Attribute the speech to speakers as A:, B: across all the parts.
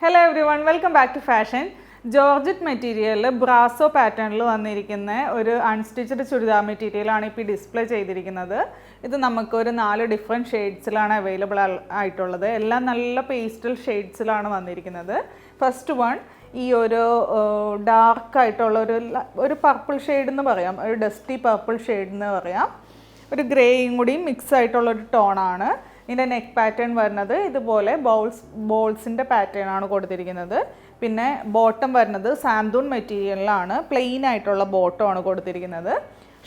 A: Hello everyone, welcome back to fashion. Georgette മെറ്റീരിയലിൽ ബ്രാസോ പാറ്റേണിൽ വന്നിരിക്കുന്ന ഒരു അൺസ്റ്റിച്ചഡ് ചുരിദാർ മെറ്റീരിയലാണ് ഇപ്പോൾ ഡിസ്പ്ലേ ചെയ്തിരിക്കുന്നത്. ഇത് നമുക്കൊരു 4 ഡിഫറെൻറ്റ് ഷെയ്ഡ്സിലാണ് അവൈലബിൾ ആയിട്ടുള്ളത്. എല്ലാം നല്ല പേസ്റ്റൽ ഷെയ്ഡ്സിലാണ് വന്നിരിക്കുന്നത്. ഫസ്റ്റ് വൺ ഈ ഒരു ഡാർക്കായിട്ടുള്ള ഒരു പർപ്പിൾ ഷെയ്ഡ് എന്ന് പറയാം, ഒരു ഡസ്റ്റി പർപ്പിൾ ഷെയ്ഡ് എന്ന് പറയാം. ഒരു ഗ്രേയും കൂടി മിക്സ് ആയിട്ടുള്ളൊരു ടോണാണ്. ഇതിൻ്റെ നെക്ക് പാറ്റേൺ വരുന്നത് ഇതുപോലെ ബോൾസിൻ്റെ പാറ്റേൺ ആണ് കൊടുത്തിരിക്കുന്നത്. പിന്നെ ബോട്ടം വരുന്നത് സാന്തൂൺ മെറ്റീരിയലിലാണ്, പ്ലെയിൻ ആയിട്ടുള്ള ബോട്ടം ആണ് കൊടുത്തിരിക്കുന്നത്.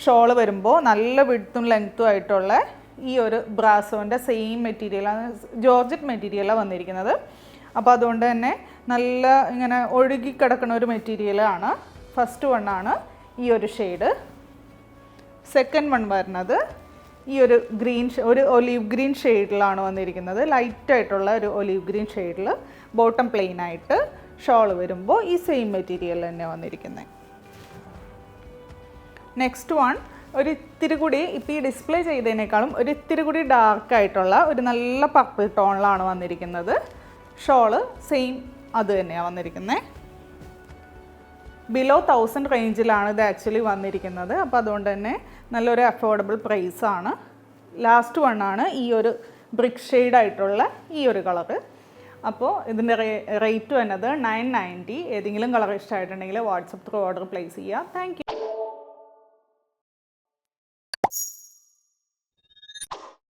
A: ഷോള് വരുമ്പോൾ നല്ല വിഡ്ത്തും ലെങ്ത്തും ആയിട്ടുള്ള ഈ ഒരു ബ്രാസോൻ്റെ സെയിം മെറ്റീരിയലാണ്, ജോർജറ്റ് മെറ്റീരിയലാണ് വന്നിരിക്കുന്നത്. അപ്പോൾ അതുകൊണ്ട് തന്നെ നല്ല ഇങ്ങനെ ഒഴുകിക്കിടക്കുന്ന ഒരു മെറ്റീരിയലാണ്. ഫസ്റ്റ് വണ്ണാണ് ഈ ഒരു ഷെയ്ഡ്. സെക്കൻഡ് വൺ വരുന്നത് ഈ ഒരു ഒരു ഒലീവ് ഗ്രീൻ ഷെയ്ഡിലാണ് വന്നിരിക്കുന്നത്. ലൈറ്റായിട്ടുള്ള ഒരു ഒലീവ് ഗ്രീൻ ഷെയ്ഡിൽ ബോട്ടം പ്ലെയിൻ ആയിട്ട് ഷോൾ വരുമ്പോൾ ഈ സെയിം മെറ്റീരിയൽ തന്നെ വന്നിരിക്കുന്നത്. നെക്സ്റ്റ് വൺ ഒരു ഇത്തിരി കൂടി ഇപ്പോൾ ഈ ഡിസ്പ്ലേ ചെയ്തതിനേക്കാളും ഒരു ഇത്തിരി കൂടി ഡാർക്കായിട്ടുള്ള ഒരു നല്ല പർപ്പിൾ ടോണിലാണ് വന്നിരിക്കുന്നത്. ഷോള് സെയിം അത് തന്നെയാണ് വന്നിരിക്കുന്നത്. ബിലോ 1000 റേഞ്ചിലാണ് ഇത് ആക്ച്വലി വന്നിരിക്കുന്നത്. അപ്പോൾ അതുകൊണ്ട് തന്നെ നല്ലൊരു അഫോർഡബിൾ പ്രൈസാണ്. ലാസ്റ്റ് വണ്ണാണ് ഈ ഒരു ബ്രിക്ക് ഷെയ്ഡായിട്ടുള്ള ഈ ഒരു കളറ്. അപ്പോൾ ഇതിൻ്റെ റേറ്റ് വന്നത് 990. ഏതെങ്കിലും കളർ ഇഷ്ടമായിട്ടുണ്ടെങ്കിൽ വാട്സപ്പ് ത്രൂ ഓർഡർ പ്ലേസ് ചെയ്യുക. Thank you.